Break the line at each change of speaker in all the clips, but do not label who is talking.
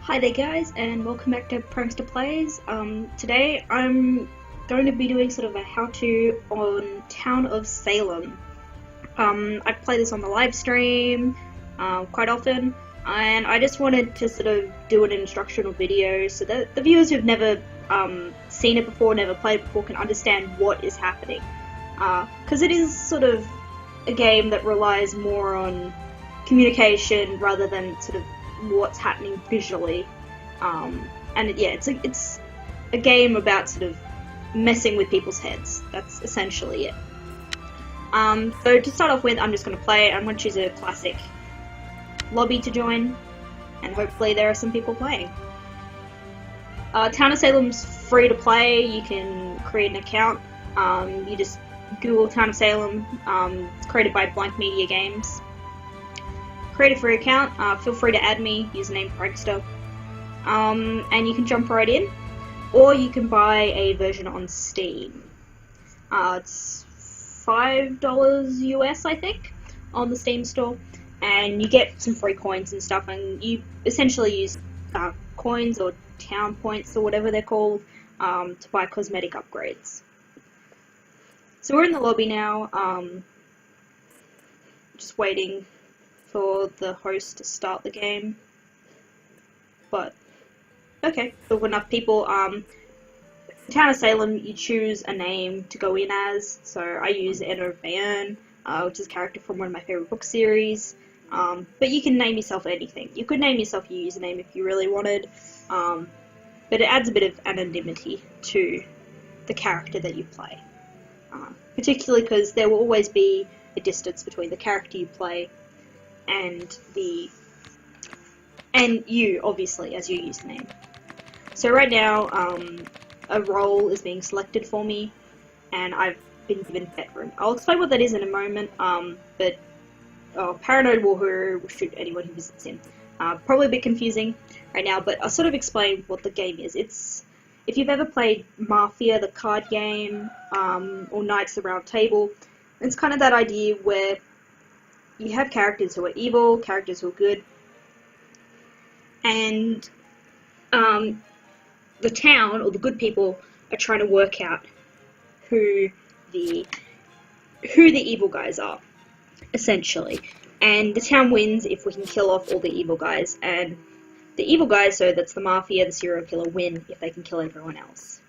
Hi there guys, and welcome back to Prankster Plays. Today I'm going to be doing sort of a how-to on Town of Salem. I play this on the live stream quite often, and I just wanted to sort of do an instructional video so that the viewers who've never seen it before, never played it before, can understand what is happening. Because it is sort of a game that relies more on communication rather than sort of what's happening visually, it's a game about sort of messing with people's heads. That's essentially it. So to start off with, I'm just going to play. I'm going to choose a classic lobby to join, and hopefully there are some people playing. Town of Salem's free to play. You can create an account. You just Google Town of Salem. It's created by Blank Media Games. Create a free account, feel free to add me, username Prankster, and you can jump right in, or you can buy a version on Steam. It's $5 US, I think, on the Steam store, and you get some free coins and stuff, and you essentially use coins or town points or whatever they're called to buy cosmetic upgrades. So we're in the lobby now, just waiting for the host to start the game, but okay, there were enough people. Town of Salem, you choose a name to go in as, so I use Anna of Bayern, which is a character from one of my favourite book series, but you can name yourself anything. You could name yourself your username if you really wanted, but it adds a bit of anonymity to the character that you play, particularly because there will always be a distance between the character you play and you, obviously, as your username. So right now, a role is being selected for me, and I've been given veteran. I'll explain what that is in a moment, but paranoid warrior will shoot anyone who visits him. Probably a bit confusing right now, but I'll sort of explain what the game is. It's, if you've ever played Mafia, the card game, or Knights of the Round Table, it's kind of that idea where you have characters who are evil, characters who are good, and the town, or the good people, are trying to work out who the evil guys are, essentially. And the town wins if we can kill off all the evil guys, and the evil guys, so that's the Mafia, the serial killer, win if they can kill everyone else.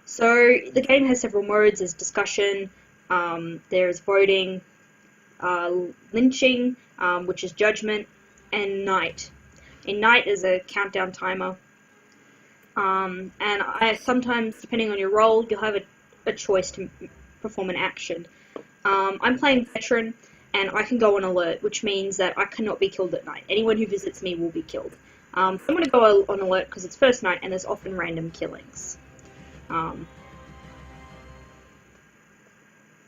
So the game has several modes. There's discussion, there's voting, lynching, which is judgment, and night. In night is a countdown timer, and sometimes, depending on your role, you'll have a choice to perform an action. I'm playing veteran, and I can go on alert, which means that I cannot be killed at night. Anyone who visits me will be killed. I'm going to go on alert because it's first night, and there's often random killings.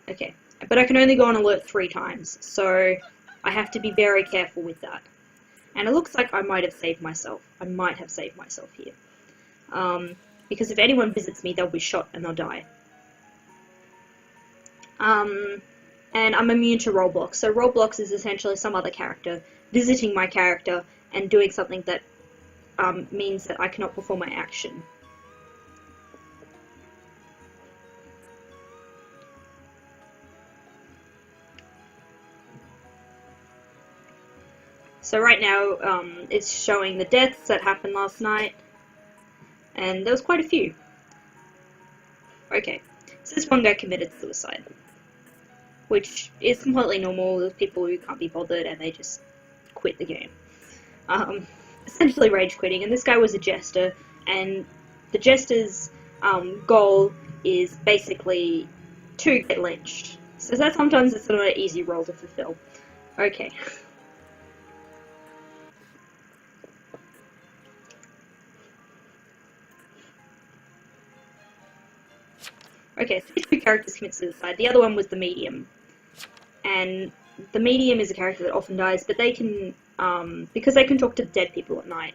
Okay, but I can only go on alert 3 times, so I have to be very careful with that. And it looks like I might have saved myself. I might have saved myself here. Because if anyone visits me, they'll be shot and they'll die. And I'm immune to roadblocks. So roadblocks is essentially some other character visiting my character and doing something that means that I cannot perform my action. So right now, it's showing the deaths that happened last night, and there was quite a few. Okay, so this one guy committed suicide, which is completely normal. There's people who can't be bothered and they just quit the game. Essentially rage quitting, and this guy was a jester, and the jester's goal is basically to get lynched. So that sometimes it's not an easy role to fulfill. Okay. Okay, so these 2 characters commit suicide. The other one was the medium. And the medium is a character that often dies, but they can, because they can talk to dead people at night.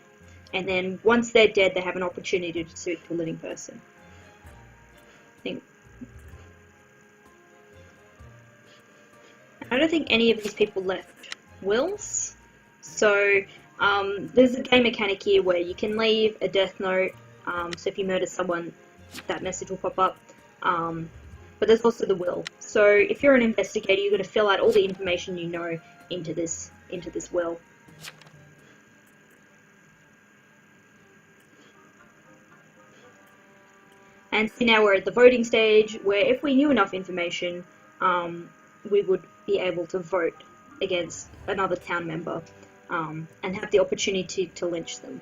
And then once they're dead, they have an opportunity to speak to a living person. I don't think any of these people left wills, So there's a game mechanic here where you can leave a death note, so if you murder someone, that message will pop up. But there's also the will. So if you're an investigator, you're going to fill out all the information you know into this will. And so now we're at the voting stage, where if we knew enough information, we would be able to vote against another town member and have the opportunity to lynch them.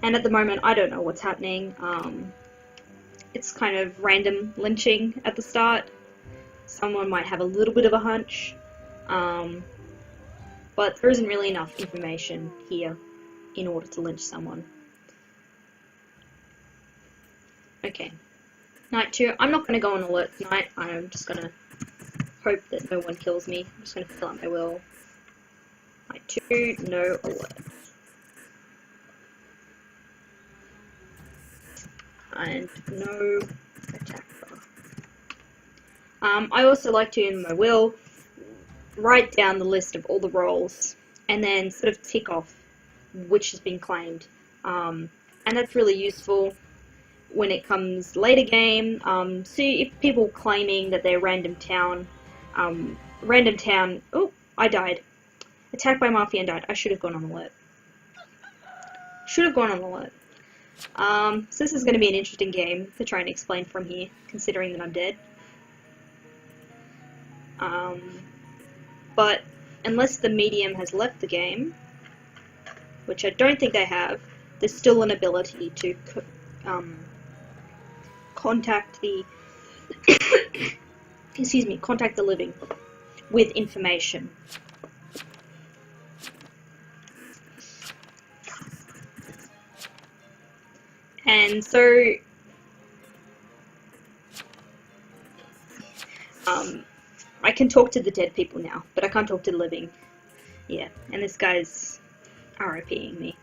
And at the moment, I don't know what's happening. It's kind of random lynching at the start. Someone might have a little bit of a hunch, but there isn't really enough information here in order to lynch someone. Okay, night 2. I'm not going to go on alert tonight. I'm just going to hope that no one kills me. I'm just going to fill out my will. Night 2, no alert. And no attack bar. I also like to, in my will, write down the list of all the roles and then sort of tick off which has been claimed. And that's really useful when it comes later game. See if people claiming that they're random town, oh, I died. Attacked by Mafia and died. I should have gone on alert. Should have gone on alert. So this is going to be an interesting game to try and explain from here, considering that I'm dead. But unless the medium has left the game, which I don't think they have, there's still an ability to contact the excuse me, contact the living with information. And so I can talk to the dead people now, but I can't talk to the living. Yeah, and this guy's RIPing me.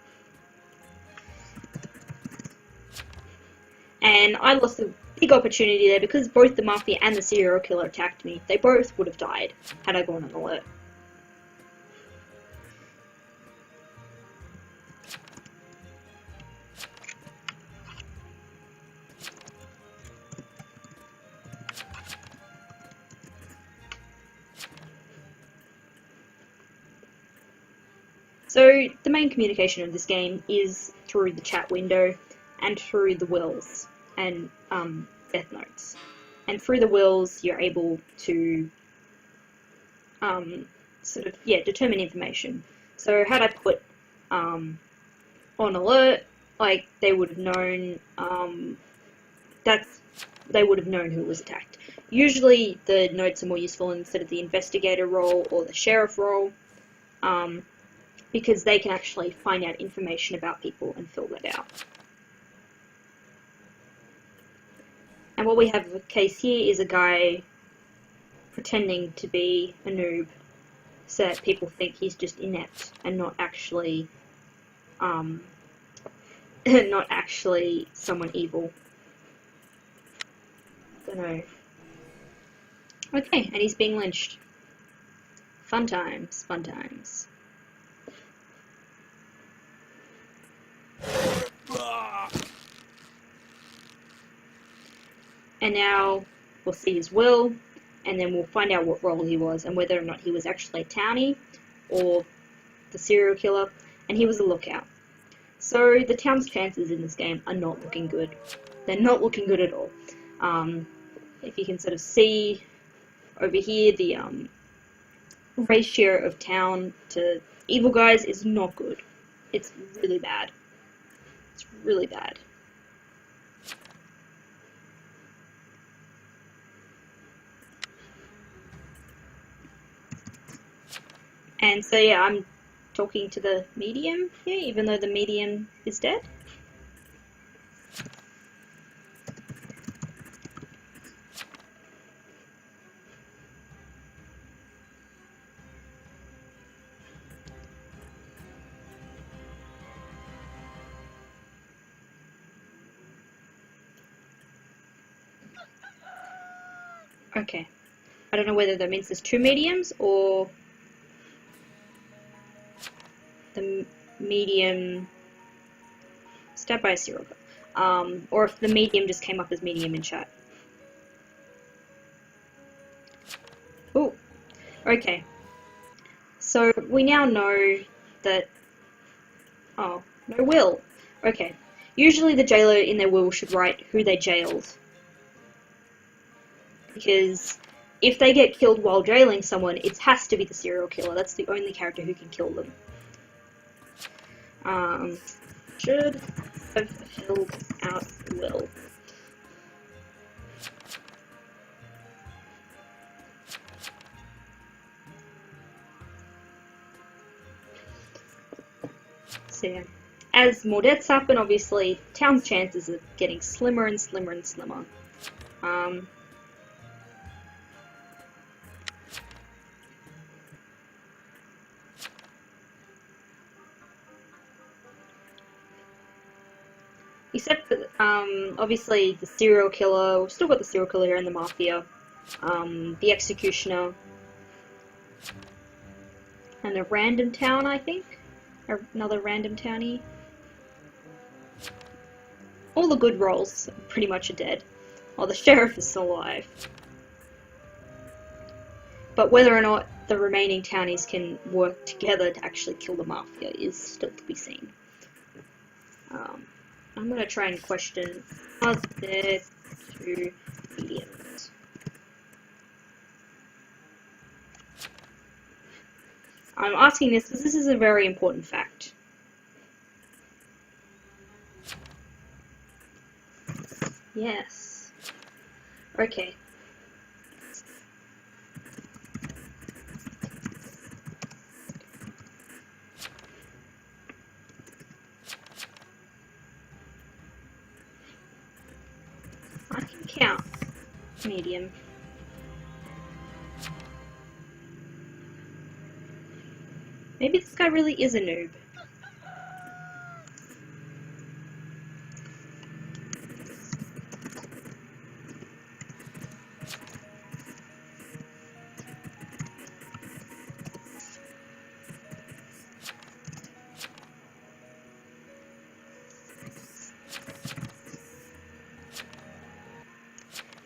And I lost a big opportunity there because both the Mafia and the serial killer attacked me. They both would have died had I gone on alert. So the main communication of this game is through the chat window and through the wills and death notes. And through the wills, you're able to sort of, determine information. So had I put on alert, like, they would have known they would have known who was attacked. Usually the notes are more useful instead of the investigator role or the sheriff role, because they can actually find out information about people and fill that out. And what we have a case here is a guy pretending to be a noob so that people think he's just inept and not actually someone evil. Don't know. Okay, and he's being lynched. Fun times, fun times. And now we'll see his will, and then we'll find out what role he was and whether or not he was actually a townie or the serial killer, and he was a lookout. So the town's chances in this game are not looking good. They're not looking good at all. If you can sort of see over here, the ratio of town to evil guys is not good. It's really bad. It's really bad. And so yeah, I'm talking to the medium here, even though the medium is dead. Okay. I don't know whether that means there's two mediums or the medium stabbed by a serial killer. Or if the medium just came up as medium in chat. Ooh, okay. So we now know that. Oh, no will. Okay. Usually the jailer in their will should write who they jailed. Because if they get killed while jailing someone, it has to be the serial killer. That's the only character who can kill them. Should have filled out will. So yeah. As more deaths happen, obviously, Town's chances of getting slimmer and slimmer and slimmer. Except that, obviously, the serial killer, we've still got the serial killer here in the Mafia, the Executioner, and a random town, I think? Another random townie. All the good roles pretty much are dead. Well, the sheriff is still alive. But whether or not the remaining townies can work together to actually kill the Mafia is still to be seen. I'm going to try and question, are there two mediums? I'm asking this because this is a very important fact. Yes. Okay. I can count. Medium. Maybe this guy really is a noob.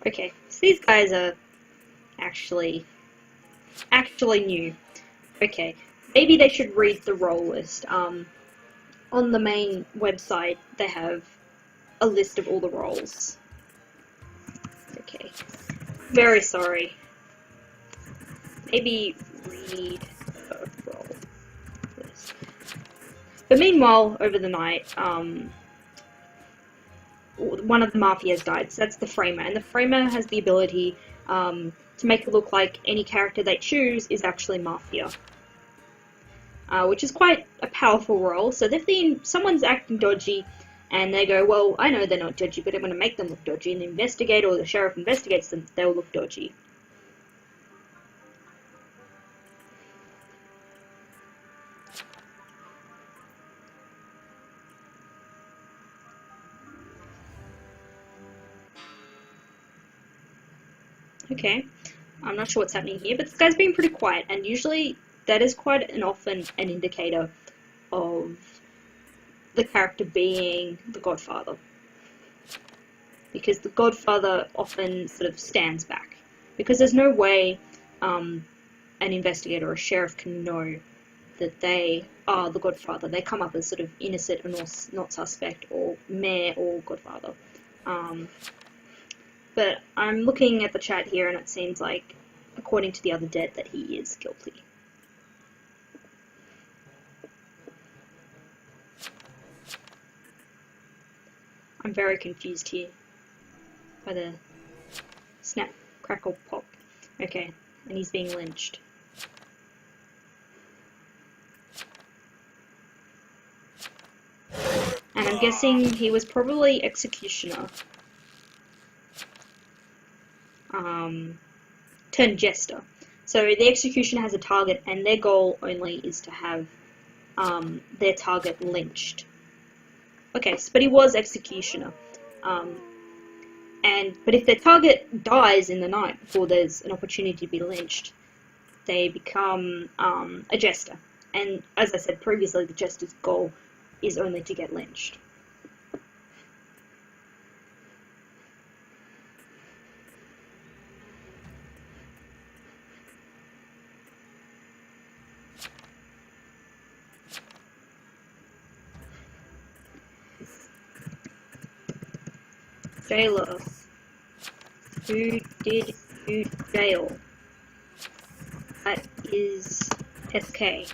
Okay, so these guys are actually new. Okay, maybe they should read the role list. On the main website, they have a list of all the roles. Okay, very sorry. Maybe read the role list. But meanwhile, over the night, one of the Mafias died, so that's the Framer, and the Framer has the ability to make it look like any character they choose is actually Mafia. Which is quite a powerful role, so if someone's acting dodgy, and they go, well, I know they're not dodgy, but I'm going to make them look dodgy, and the investigator or the sheriff investigates them, they'll look dodgy. Okay, I'm not sure what's happening here, but this guy's being pretty quiet, and usually that is quite often an indicator of the character being the Godfather. Because the Godfather often sort of stands back. Because there's no way an investigator or a sheriff can know that they are the Godfather. They come up as sort of innocent or not suspect, or mayor or Godfather. But I'm looking at the chat here, and it seems like, according to the other dead, that he is guilty. I'm very confused here by the snap, crackle, pop. Okay, and he's being lynched. And I'm guessing he was probably Executioner. Turned Jester. So the Executioner has a target, and their goal only is to have their target lynched. Okay, but he was Executioner. But if their target dies in the night before there's an opportunity to be lynched, they become a Jester. And as I said previously, the jester's goal is only to get lynched. Jailer. Who did you jail? That is SK.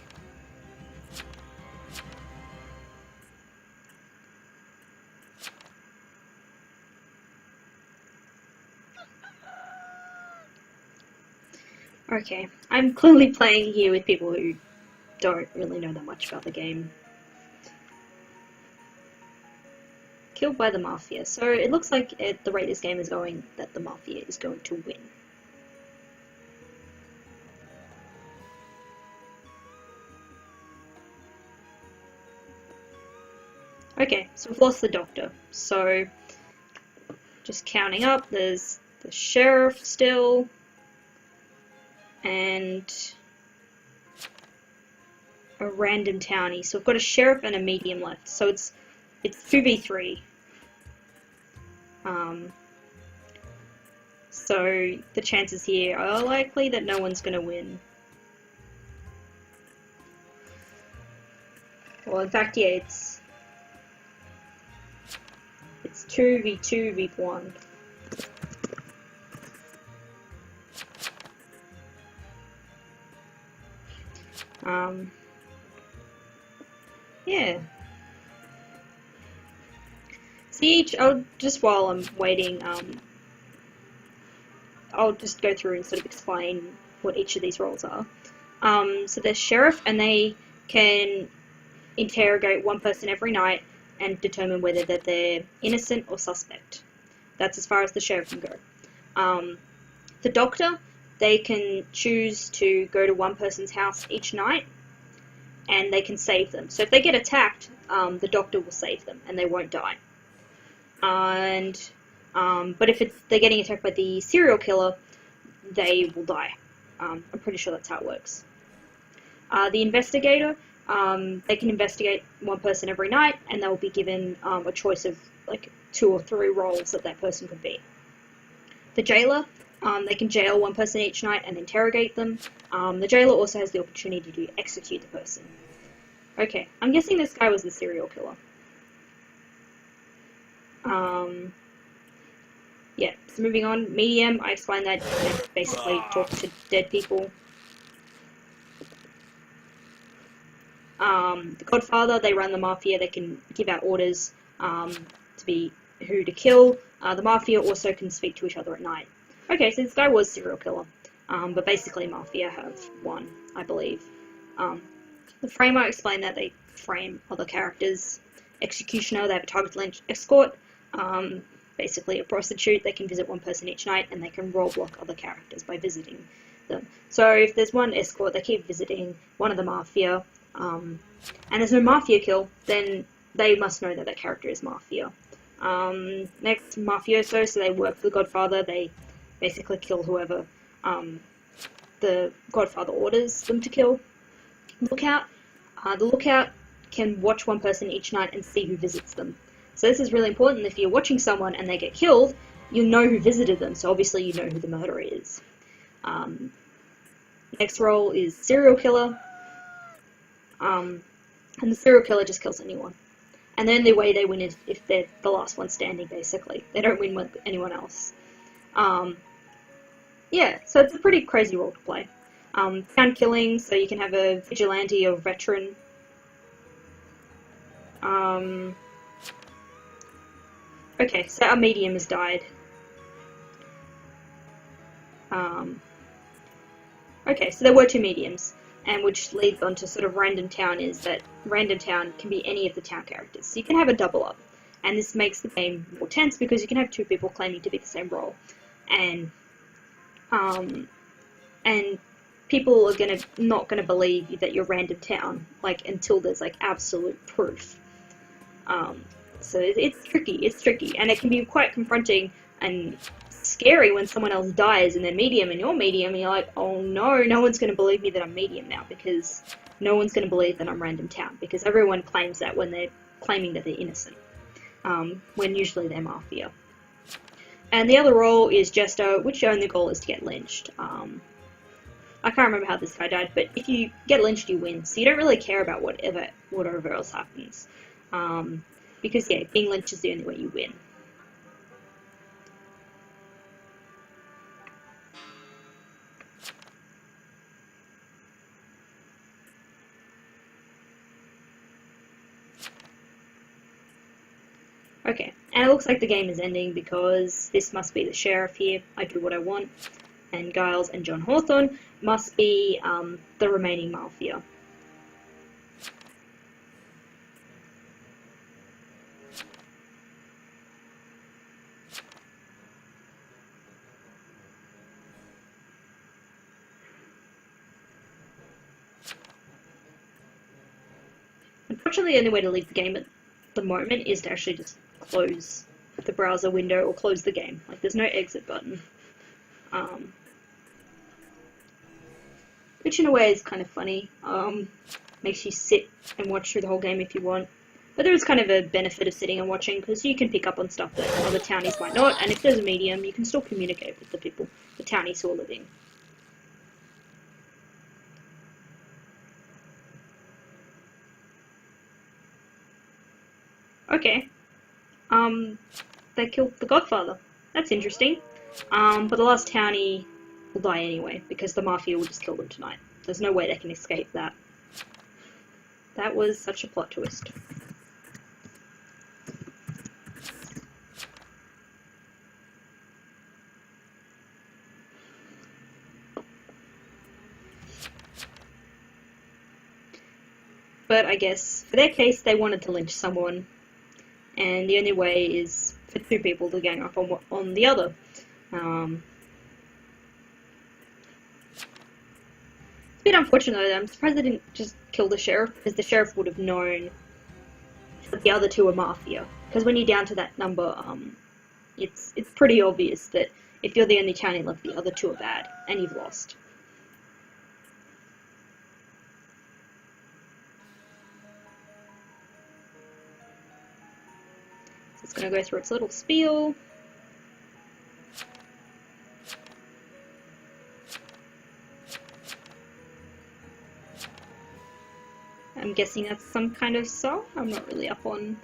Okay, I'm clearly playing here with people who don't really know that much about the game. Killed by the Mafia. So it looks like at the rate this game is going, that the Mafia is going to win. Okay, so we've lost the Doctor. So, just counting up, there's the Sheriff still, and a random townie. So we've got a Sheriff and a Medium left. So it's 2v3. So the chances here are likely that no one's going to win. Well, in fact, yeah, it's 2v2v1. Yeah. Just while I'm waiting, I'll just go through and sort of explain what each of these roles are. So there's Sheriff, and they can interrogate one person every night and determine whether that they're innocent or suspect. That's as far as the Sheriff can go. The Doctor, they can choose to go to one person's house each night, and they can save them. So if they get attacked, the Doctor will save them, and they won't die. But if they're getting attacked by the serial killer, they will die. I'm pretty sure that's how it works. The Investigator, they can investigate one person every night, and they'll be given a choice of like 2 or 3 roles that person could be. The Jailer, they can jail one person each night and interrogate them. The Jailer also has the opportunity to execute the person. Okay, I'm guessing this guy was the serial killer. Yeah, so moving on. Medium, I explained that you can basically talk to dead people. The Godfather, they run the Mafia, they can give out orders to be who to kill. The Mafia also can speak to each other at night. Okay, so this guy was serial killer, but basically Mafia have won, I believe. The Framer, I explained that they frame other characters. Executioner, they have a target lynch escort. Basically a prostitute, they can visit one person each night, and they can role block other characters by visiting them. So if there's one escort, they keep visiting one of the Mafia, and there's no Mafia kill, then they must know that that character is Mafia. Next, Mafioso, so they work for the Godfather, they basically kill whoever the Godfather orders them to kill. Lookout, the Lookout can watch one person each night and see who visits them. So this is really important. If you're watching someone and they get killed, you'll know who visited them, so obviously you know who the murderer is. Next role is Serial Killer, and the Serial Killer just kills anyone. And the only way they win is if they're the last one standing, basically. They don't win with anyone else. Yeah, so it's a pretty crazy role to play. Town killing, so you can have a vigilante or veteran. Okay, so our medium has died. Okay, so there were 2 mediums, and which leads on to sort of Random Town, is that Random Town can be any of the town characters. So you can have a double up, and this makes the game more tense because you can have 2 people claiming to be the same role, and people are not gonna believe that you're Random Town, like, until there's like absolute proof. So it's tricky, and it can be quite confronting and scary when someone else dies and they're medium and you're medium, and you're like, oh no, no one's going to believe me that I'm medium now, because no one's going to believe that I'm Random Town, because everyone claims that when they're claiming that they're innocent, when usually they're Mafia. And the other role is Jester, which the only goal is to get lynched. I can't remember how this guy died, but if you get lynched, you win. So you don't really care about whatever else happens. Because, yeah, being lynched is the only way you win. Okay, and it looks like the game is ending because this must be the sheriff here. I do what I want. And Giles and John Hawthorne must be the remaining Mafia. Unfortunately, the only way to leave the game at the moment is to actually just close the browser window or close the game. Like, there's no exit button. Which in a way is kind of funny. Makes you sit and watch through the whole game if you want. But there is kind of a benefit of sitting and watching, because you can pick up on stuff that other townies might not, and if there's a medium, you can still communicate with the people, the townies who are living. Okay. They killed the Godfather. That's interesting. But the last townie will die anyway, because the Mafia will just kill them tonight. There's no way they can escape that. That was such a plot twist. But I guess, for their case, they wanted to lynch someone, and the only way is for two people to gang up on the other. It's a bit unfortunate though. I'm surprised they didn't just kill the sheriff, because the sheriff would have known that the other two are Mafia. Because when you're down to that number, it's pretty obvious that if you're the only townie left, the other two are bad, and you've lost. It's going to go through its little spiel. I'm guessing that's some kind of song. I'm not really up on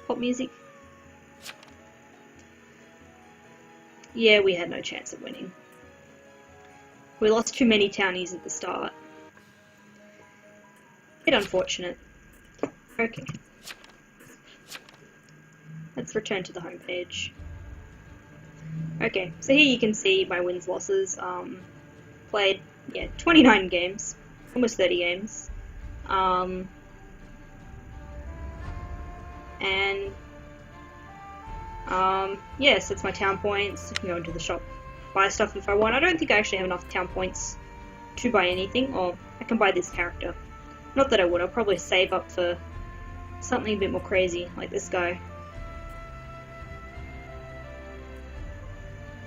pop music. Yeah, we had no chance of winning. We lost too many townies at the start. Bit unfortunate. Okay. Let's return to the home page. Okay, so here you can see my wins, losses. Played, 29 games, almost 30 games. Yes, that's my town points. I can go into the shop, buy stuff if I want. I don't think I actually have enough town points to buy anything, or I can buy this character. Not that I would, I'll probably save up for something a bit more crazy, like this guy.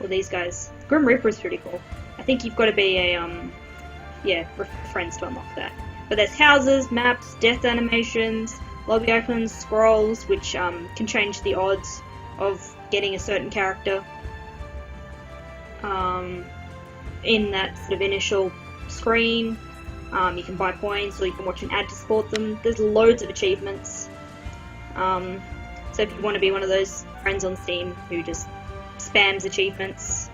Or these guys. Grim Reaper is pretty cool. I think you've got to be a, friends to unlock that. But there's houses, maps, death animations, lobby icons, scrolls, which can change the odds of getting a certain character in that sort of initial screen. You can buy points, or you can watch an ad to support them. There's loads of achievements. So if you want to be one of those friends on Steam who just spams achievements,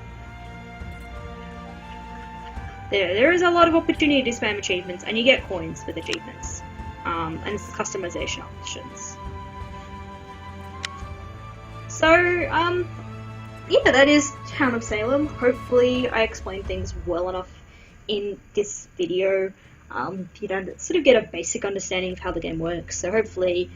there is a lot of opportunity to spam achievements, and you get coins with achievements, and it's customization options. So, that is Town of Salem. Hopefully I explained things well enough in this video. You don't sort of get a basic understanding of how the game works, so hopefully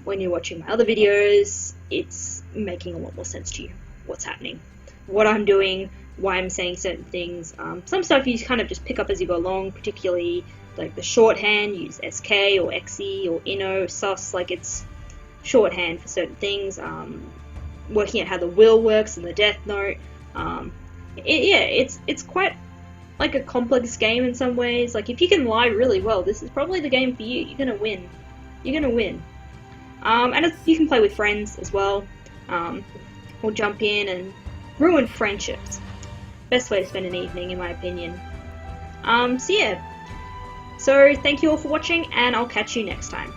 when you're watching my other videos, it's making a lot more sense to you, what's happening, what I'm doing, why I'm saying certain things. Some stuff you kind of just pick up as you go along, particularly like the shorthand, use SK or XE or INO, sus, like it's shorthand for certain things, working out how the will works and the death note. It's quite like a complex game in some ways. Like if you can lie really well, this is probably the game for you. You're gonna win. You're gonna win. And you can play with friends as well, or jump in and ruin friendships. Best way to spend an evening, in my opinion. So yeah. So thank you all for watching, and I'll catch you next time.